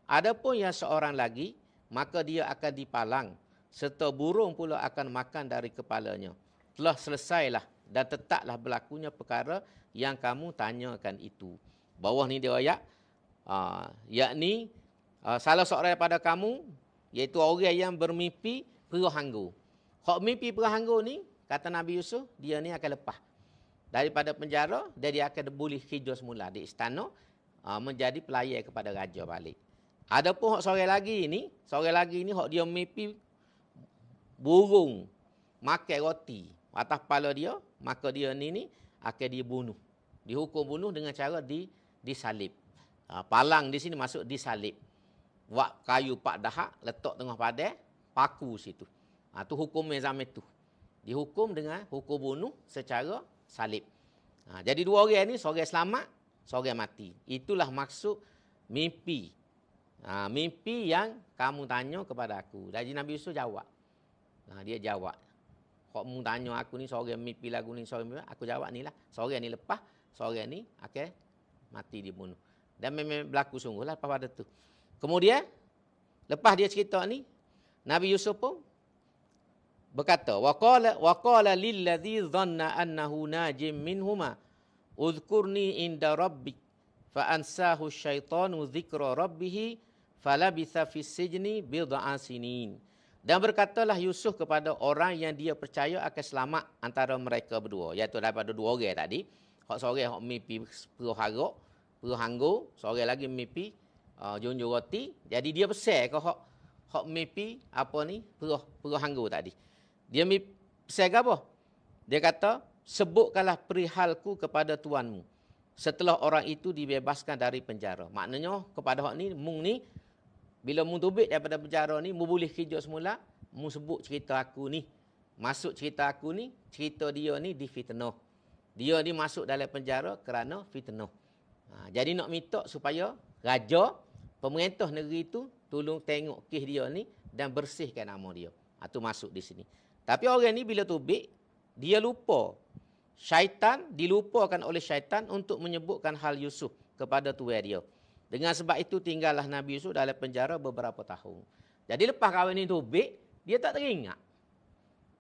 Adapun yang seorang lagi, maka dia akan dipalang, serta burung pula akan makan dari kepalanya. Telah selesailah dan tetaplah berlakunya perkara yang kamu tanyakan itu. Bawah ni dia ayat, yakni salah seorang daripada kamu, iaitu orang yang bermimpi perah anggur. Hak mimpi perah anggur ni, kata Nabi Yusuf, dia ni akan lepas. Daripada penjara, dia akan boleh kerja semula di istana, menjadi pelayan kepada raja balik. Adapun hak seorang lagi ni hak dia mimpi burung makan roti atas kepala dia, maka dia ni akan dibunuh. Dihukum bunuh dengan cara disalib. Palang di sini masuk disalib. Buat kayu pak dahak letak tengah padang, paku situ. Tu hukumnya zaman tu. Dihukum dengan hukum bunuh secara salib. Jadi dua orang ni, seorang selamat, seorang mati. Itulah maksud mimpi. Mimpi yang kamu tanya kepada aku. Jadi Nabi Yusuf jawab. Dia jawab. Kamu tanya aku ni, seorang mimpi lagu ni, seorang mimpi, aku jawab ni lah. Seorang ni lepas, seorang ni akan mati dibunuh. Dan memang berlaku sungguh lah pada tu. Kemudian, lepas dia cerita ni, Nabi Yusuf pun berkata, waqala lilladzi dhanna annahu najim minhuma udhkurni inda rabbik fa ansahu syaitanu dzikra rabbih falabitha fis sijni bid'a sinin. Dan berkatalah Yusuf kepada orang yang dia percaya akan selamat antara mereka berdua, iaitu daripada dua orang tadi. Hak seorang hak mimpi perah anggur, seorang lagi mimpi junjung roti. Jadi dia pesan ke hak mimpi apa ni perah anggur tadi. Dia pesan apa? Dia kata, sebutkanlah perihalku kepada tuanmu setelah orang itu dibebaskan dari penjara. Maknanya kepada hak ni, mung ni, bila mung tubik daripada penjara ni, mu boleh kerja semula, mu sebut cerita aku ni. Masuk cerita aku ni, cerita dia ni difitnah. Dia ni masuk dalam penjara kerana fitnah. Jadi nak minta supaya raja, pemerintah negeri itu, tolong tengok kes dia ni dan bersihkan nama dia. Itu masuk di sini. Tapi orang ni bila tubik, dia lupa. Syaitan dilupakan oleh syaitan untuk menyebutkan hal Yusuf kepada tuan dia. Dengan sebab itu tinggallah Nabi Yusuf dalam penjara beberapa tahun. Jadi lepas kahwin ni tubik, dia tak teringat.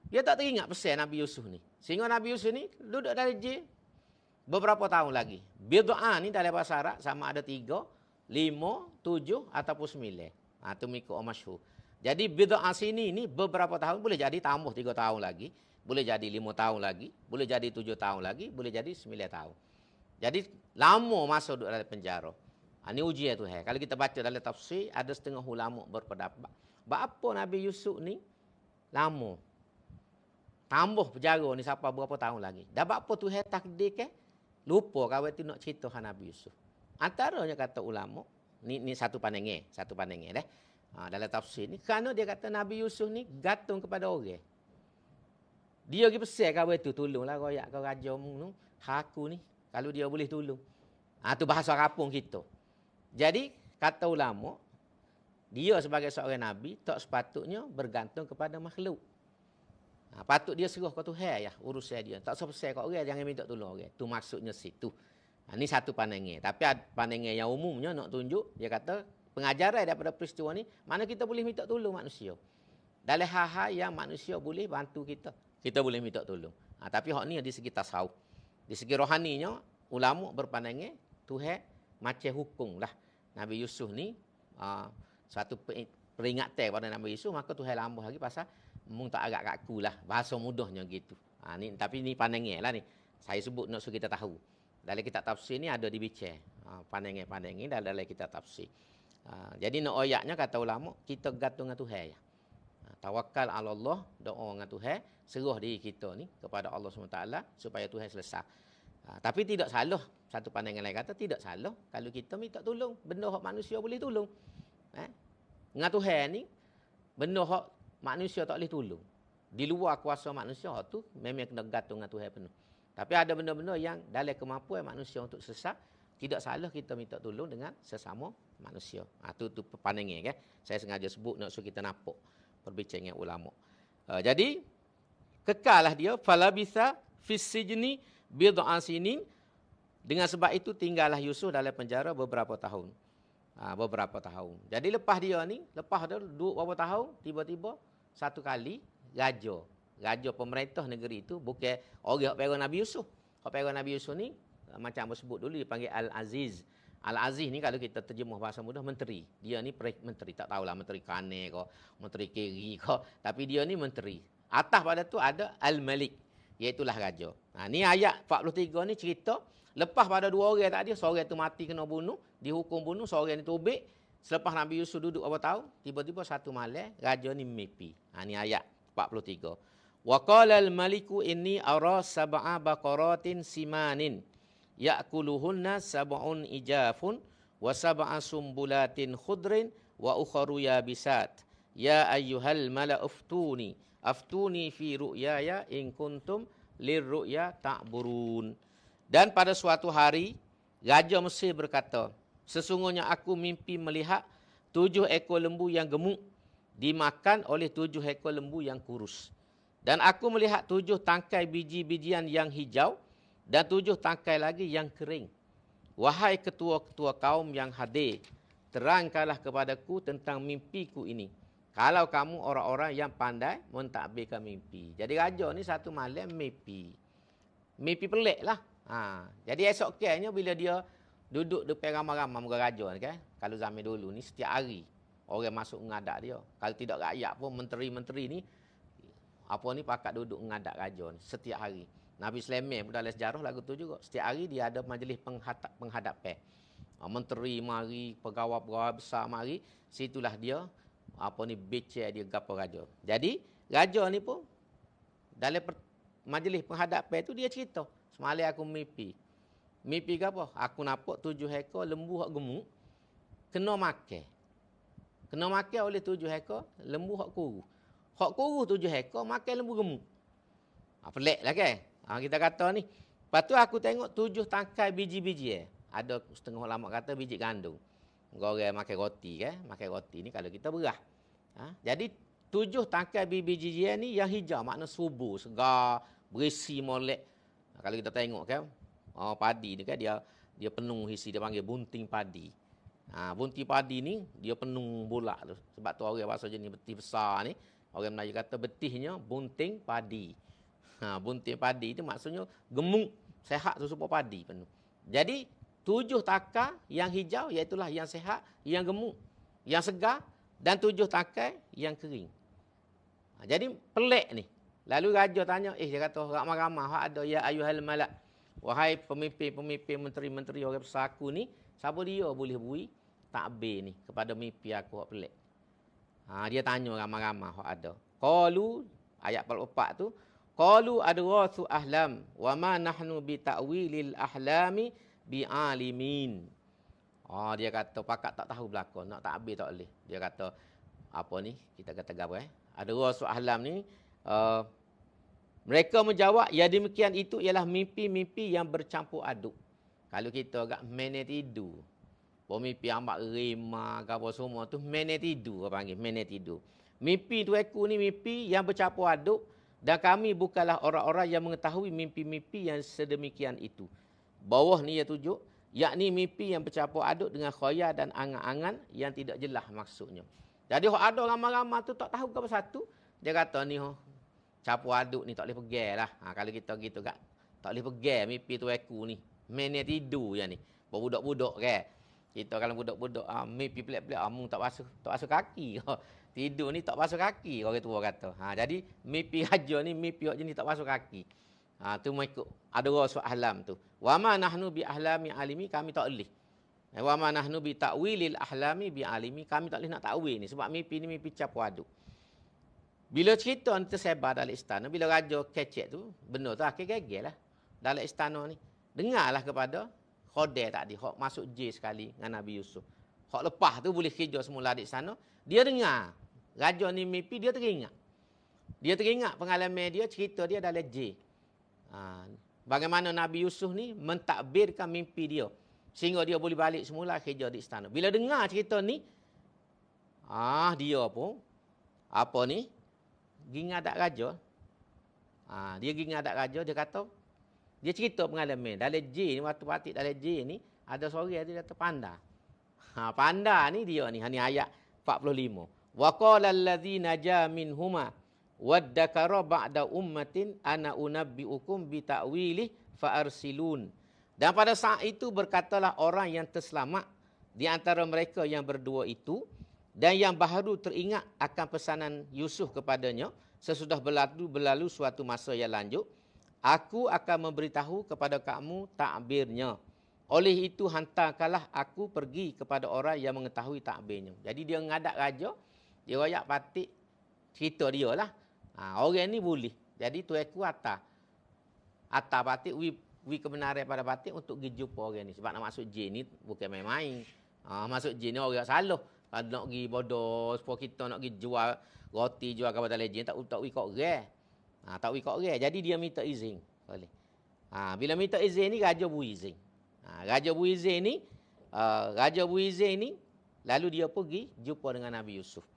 Dia tak teringat pesan Nabi Yusuf ni. Sehingga Nabi Yusuf ni duduk dalam jail beberapa tahun lagi. Bid'ah ni dalam bahasa Arab sama ada 3, 5, 7 ataupun 9. Itu mengikut orang masyhur. Jadi bid'ah sini ni beberapa tahun, boleh jadi tambah 3 tahun lagi, boleh jadi 5 tahun lagi, boleh jadi 7 tahun lagi, boleh jadi 9 tahun. Jadi lama masa duduk dalam penjara. Ini ujian tu. Kalau kita baca dalam tafsir, ada setengah ulama berpendapat, apa Nabi Yusuf ni lama? Tambah penjara ni sampai berapa tahun lagi. Dah apa Tuhan takdir ke? Lupa kawan tu nak cerita Nabi Yusuf. Antaranya kata ulama, ni satu pandangan dah. Dalam tafsir ni, kerana dia kata Nabi Yusuf ni gantung kepada orang. Dia pergi pesan kawan tu, tolonglah royak kau raja mu, aku ni, kalau dia boleh tolong. Tu bahasa kampung kita. Jadi, kata ulama, dia sebagai seorang Nabi, tak sepatutnya bergantung kepada makhluk. Patut dia serah ke Tuhan ya, urusan dia. Tak usah pesan kat orang, jangan minta tolong orang. Tu maksudnya situ. Ini satu pandangan. Tapi pandangan yang umumnya nak tunjuk, dia kata, pengajaran daripada peristiwa ni, mana kita boleh minta tolong manusia. Dalam hal-hal yang manusia boleh bantu kita, kita boleh minta tolong. Tapi hak ni di segi tasawuf. Di segi rohaninya, ulama berpandangan, Tuhan macam hukum lah. Nabi Yusuf ni, satu peringatan kepada Nabi Yusuf, maka Tuhan lambah lagi pasal, mung tak agak kaku lah. Bahasa mudahnya gitu. Tapi ni pandangan lah ni. Saya sebut nak suruh kita tahu. Dalam kitab tafsir ni ada dibincang. Pandangan dalam kitab tafsir. Jadi nak ayatnya kata ulama, kita gantung dengan Tuhan ya. Tawakal ala Allah, doa dengan Tuhan, serah diri kita ni kepada Allah SWT supaya Tuhan selesai. Tapi tidak salah, satu pandangan lain kata tidak salah kalau kita minta tolong benda hak manusia boleh tolong. Dengan Tuhan ni benda hak manusia tak boleh tolong. Di luar kuasa manusia hak tu memang kena gantung dengan Tuhan penuh. Tapi ada benda-benda yang dalam kemampuan manusia untuk selesai, tidak salah kita minta tolong dengan sesama manusia. Tu pandangan kan. Saya sengaja sebut nak suruh kita nampak perbincangan ulama. Jadi kekallah dia falabisa fis sijni bid'a sinin. Dengan sebab itu tinggallah Yusuf dalam penjara beberapa tahun. Jadi lepas dia duduk beberapa tahun, tiba-tiba satu kali raja pemerintah negeri itu bukan orang yang pegang Nabi Yusuf. Yang pegang Nabi Yusuf ni macam apa sebut dulu dipanggil Al-Aziz. Al-Aziz ni kalau kita terjemah bahasa mudah menteri. Dia ni menteri, tak tahulah menteri kane ke, menteri kiri ke, tapi dia ni menteri. Atas pada tu ada Al-Malik, iaitulah raja. Ni ayat 43 ni cerita lepas pada 2 orang tadi, seorang tu mati kena bunuh, dihukum bunuh, seorang ni tubik. Selepas Nabi Yusuf duduk berapa tahun, tiba-tiba satu malam raja ni mimpi. Ni ayat 43. Wa qala al-maliku inni ara sab'a baqaratin simanin ya'kuluhunna sab'un ijafun wa sab'a sumbulatin khudrin wa ukharu yabisat. Ya ayyuhal mala'uftuni aftuni fi ru'yaya in kuntum lirru'ya ta'burun. Dan pada suatu hari Raja Mesir berkata, sesungguhnya aku mimpi melihat 7 ekor lembu yang gemuk dimakan oleh 7 ekor lembu yang kurus. Dan aku melihat 7 tangkai biji-bijian yang hijau dan 7 tangkai lagi yang kering. Wahai ketua-ketua kaum yang hadir, terangkanlah kepadaku tentang mimpiku ini. Kalau kamu orang-orang yang pandai mentadbirkan mimpi. Jadi raja ni satu malam mimpi. Mimpi pelik lah. Jadi esoknya bila dia duduk depan ramai-ramai muka raja ni kan. Kalau zaman dulu ni setiap hari orang masuk mengadap dia. Kalau tidak rakyat pun menteri-menteri ni pakat duduk mengadap raja ni setiap hari. Nabi Sulaiman pun dalam sejarah lagu tu juga. Setiap hari dia ada majlis penghadapan. Menteri mari, pegawai-pegawai besar mari, situlah dia bicara dia gapo raja. Jadi raja ni pun dalam majlis penghadapan tu dia cerita, semalam aku mimpi. Mimpi ke apa? Aku nampak 7 ekor lembu hak gemuk kena makan. Kena makan oleh 7 ekor lembu hak kuru. Hak kuru 7 ekor makan lembu gemuk. Pelik lah kan? Kita kata ni. Lepas tu aku tengok 7 tangkai biji-biji. Ada setengah ulama kata biji gandum. Orang makan roti kan? Makan roti ni kalau kita berah. Jadi 7 tangkai biji-biji ni yang hijau, makna subur, segar, berisi molek. Kalau kita tengok kan, padi ni kan dia penuh isi, dia panggil bunting padi. Bunting padi ni dia penuh bulat tu. Sebab tu orang bahasa jenis beti besar ni, Orang Melayu kata betihnya bunting padi. Bunting padi itu maksudnya gemuk, sehat serupa padi penuh. Jadi 7 takar yang hijau iaitulah yang sehat, yang gemuk, yang segar dan 7 takar yang kering. Jadi pelik ni. Lalu raja tanya, dia kata ramai-ramai hak ada ya ayuhal malak. Wahai pemimpin-pemimpin, menteri-menteri orang besar aku ni, siapa dia boleh beri takbir ni kepada mimpi aku hak pelik. Dia tanya ramai-ramai hak ada. Qalu ayat 44 tu, qalu adghasu ahlam wa ma nahnu bi ta'wilil ahlami bi alimin. Dia kata pakat tak tahu belaka, nak takbir tak boleh. Dia kata apa ni? Kita kata gapo adghasu ahlam ni mereka menjawab, ya demikian itu ialah mimpi-mimpi yang bercampur aduk. Kalau kita agak mene tidur, mimpi ambak rima, apa semua tu mene tidur, apa panggil mene tidur. Mimpi tu aku ni mimpi yang bercampur aduk dan kami bukanlah orang-orang yang mengetahui mimpi-mimpi yang sedemikian itu. Bawah ni ya tujuk, yakni mimpi yang bercampur aduk dengan khayal dan angan-angan yang tidak jelas maksudnya. Jadi ada ramai-ramai tu tak tahu ke apa satu, dia kata ni campur aduk ni tak boleh pegang lah. Kalau kita gitu tak boleh pegang mimpi tu aku ni. Mene tidur je ni. Budak-budak kan. Kita kalau budak-budak mimpi pelik-pelik, mung tak basuh kaki. Tidur ni tak basuh kaki, orang tua kata. Jadi mimpi raja ni mimpi jenis tak basuh kaki. Tu mengikut ada rasul ahlam tu. Wa ma nahnu bi ahlami alimi, kami tak boleh. Wa ma nahnu bi ta'wilil ahlami bi alimi, kami tak boleh nak takwil ni sebab mimpi ni mimpi campur aduk. Bila cerita ni tersebar dalam istana, bila raja kecek tu, benda tu akhir gegel lah dalam istana ni. Dengarlah kepada Khodai tadi, hok masuk J sekali dengan Nabi Yusuf. Hok lepas tu boleh kerja semula di sana, dia dengar. Raja ni mimpi, dia teringat. Dia teringat pengalaman dia, cerita dia dalam J. Bagaimana Nabi Yusuf ni mentadbirkan mimpi dia, sehingga dia boleh balik semula kerja di istana. Bila dengar cerita ni, dia pun, apa ni, gingadak raja. Dia gingadak raja, dia kata, dia cerita pengalaman. Dalam J ni, waktu batik dalam J ni, ada seorang dia kata panda. Panda ni dia ni, ayat 45. Wa qala allazi naja minhuma waddakara ba'da ummatin ana unabbiukum bi ta'wili fa arsilun. Dan pada saat itu berkatalah orang yang terselamat di antara mereka yang berdua itu, dan yang baru teringat akan pesanan Yusuf kepadanya sesudah berlalu suatu masa yang lanjut, aku akan memberitahu kepada kamu takbirnya. Oleh itu hantarkanlah aku pergi kepada orang yang mengetahui takbirnya. Jadi dia ngadak raja, dia royak patik cerita dia lah. Orang ni boleh. Jadi tu aku atas patik, wi kebenaran pada patik untuk pergi jumpa orang ni. Sebab nak masuk J ni bukan main-main. Masuk J ni orang salah. Kalau nak pergi bodoh, supaya kita nak pergi jual roti, jual kabar legend, tak wi kok orang. Tak wi kok orang. Jadi dia minta izin. Boleh. Bila minta izin ni, raja beri izin. Raja beri izin ni, lalu dia pergi jumpa dengan Nabi Yusuf.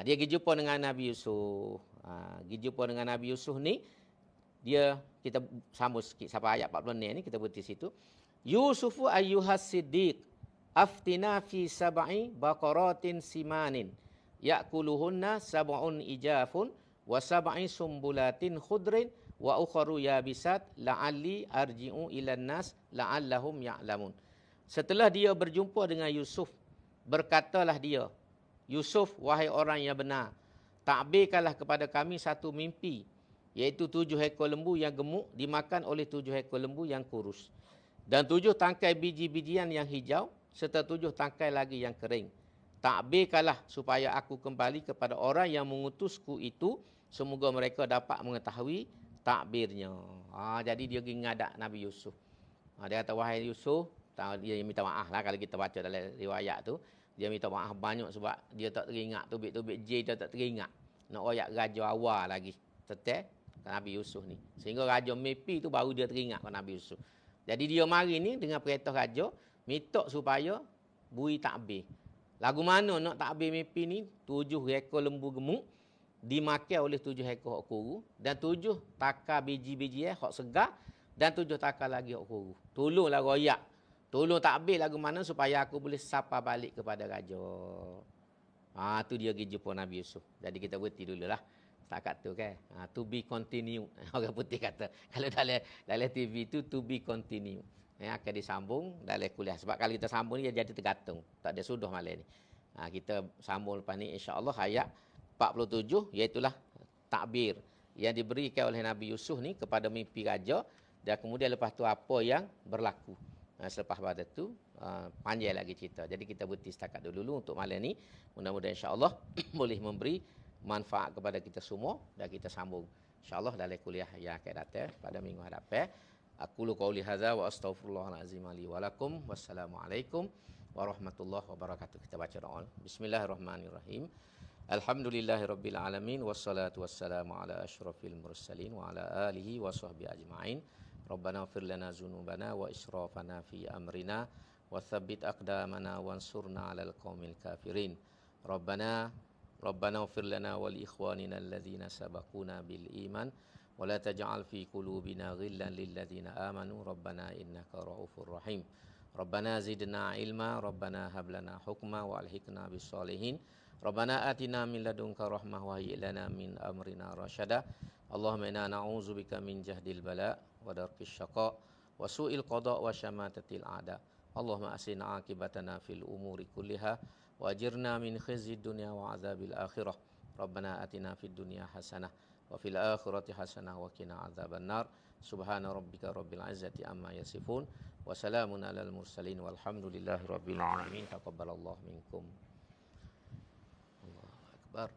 Dia pergi jumpa dengan Nabi Yusuf. Nabi Yusuf ni, kita sambung sikit sampai ayat 46 ni, kita berhenti situ. Yusufu ayyuhas siddiq aftina fi sab'i baqaratin simanin ya'kuluhunna sab'un ijafun wa sab'i sumbulatin khudrin wa ukharu yabisat la'alli arji'u ilan nas la'allahum ya'lamun. Setelah dia berjumpa dengan Yusuf, berkatalah dia, Yusuf, wahai orang yang benar, takbirkanlah kepada kami satu mimpi, iaitu 7 ekor lembu yang gemuk dimakan oleh 7 ekor lembu yang kurus, dan 7 tangkai biji-bijian yang hijau, serta 7 tangkai lagi yang kering. Takbirkanlah supaya aku kembali kepada orang yang mengutusku itu, semoga mereka dapat mengetahui takbirnya. Jadi dia pergi ngadak Nabi Yusuf. Dia kata, wahai Yusuf, dia minta maaf lah kalau kita baca dalam riwayat tu. Dia minta maaf banyak sebab dia tak teringat. Tubik-tubik J dia tak teringat. Nak royak raja awal lagi. Tetap Nabi Yusuf ni. Sehingga raja mimpi tu baru dia teringat ke Nabi Yusuf. Jadi dia mari ni dengan perintah raja, minta supaya beri takbir. Lagu mana nak takbir mimpi ni? 7 ekor lembu gemuk dimakan oleh 7 ekor hok kuru, dan 7 takar biji-biji hok segar, dan 7 takar lagi hok kuru. Tolonglah royak. Tolong takbir lagu mana supaya aku boleh sapa balik kepada raja. Tu dia pergi jumpa Nabi Yusuf. Jadi kita berhenti dululah. Setakat tu kan. To be continue. Orang putih kata. Kalau dalam TV tu to be continue. Akan disambung dalam kuliah. Sebab kalau kita sambung ni dia jadi tergantung. Tak ada sudah malam ni. Kita sambung lepas ni insya-Allah ayat 47 iaitulah takbir yang diberikan oleh Nabi Yusuf ni kepada mimpi raja dan kemudian lepas tu apa yang berlaku. Selepas pada tu panjang lagi cerita. Jadi kita berhenti setakat dulu untuk malam ni. Mudah-mudahan insya-Allah boleh memberi manfaat kepada kita semua dan kita sambung insya-Allah dalam kuliah yang akan datang pada minggu hadapan. Aku qauli hadza wa astaghfirullahalazim li wa lakum. Wassalamualaikum warahmatullahi wabarakatuh. Kita baca doa. Bismillahirrahmanirrahim. Alhamdulillahirabbil alamin wassalatu wassalamu ala asyrafil mursalin wa ala alihi wa sahbihi ajmain. Rabbana ighfir lana dzunubana wa israfana fi amrina wa tsabbit aqdamana wansurna 'alal qaumil kafirin. Rabbana ighfir lana wa li ikhwanina alladzina sabaquna bil iman wa la taj'al fi qulubina ghillan lil ladzina amanu rabbana innaka ra'ufur rahim. Rabbana zidna ilma, Rabbana hab lana hukma wa alhiqna bis solihin. Rabbana atina min ladunka rahmah wa hayyi lana min amrina rasyada. Allahumma inna na'udzubika min jahdil bala wa darkis syaqa wa su'il qada wa syamatatil a'da. Allahumma asina akibatana fil umuri kulliha wa ajirna min khizyid dunya wa azabil akhirah. Rabbana atina fid dunya hasanah wa fil akhirati hasanah wa qina adzaban nar. Subhana rabbika rabbil izzati amma yasifun wa salamun alal mursalin walhamdulillahi rabbil alamin. Taqabbalallahu minkum. Allahu akbar.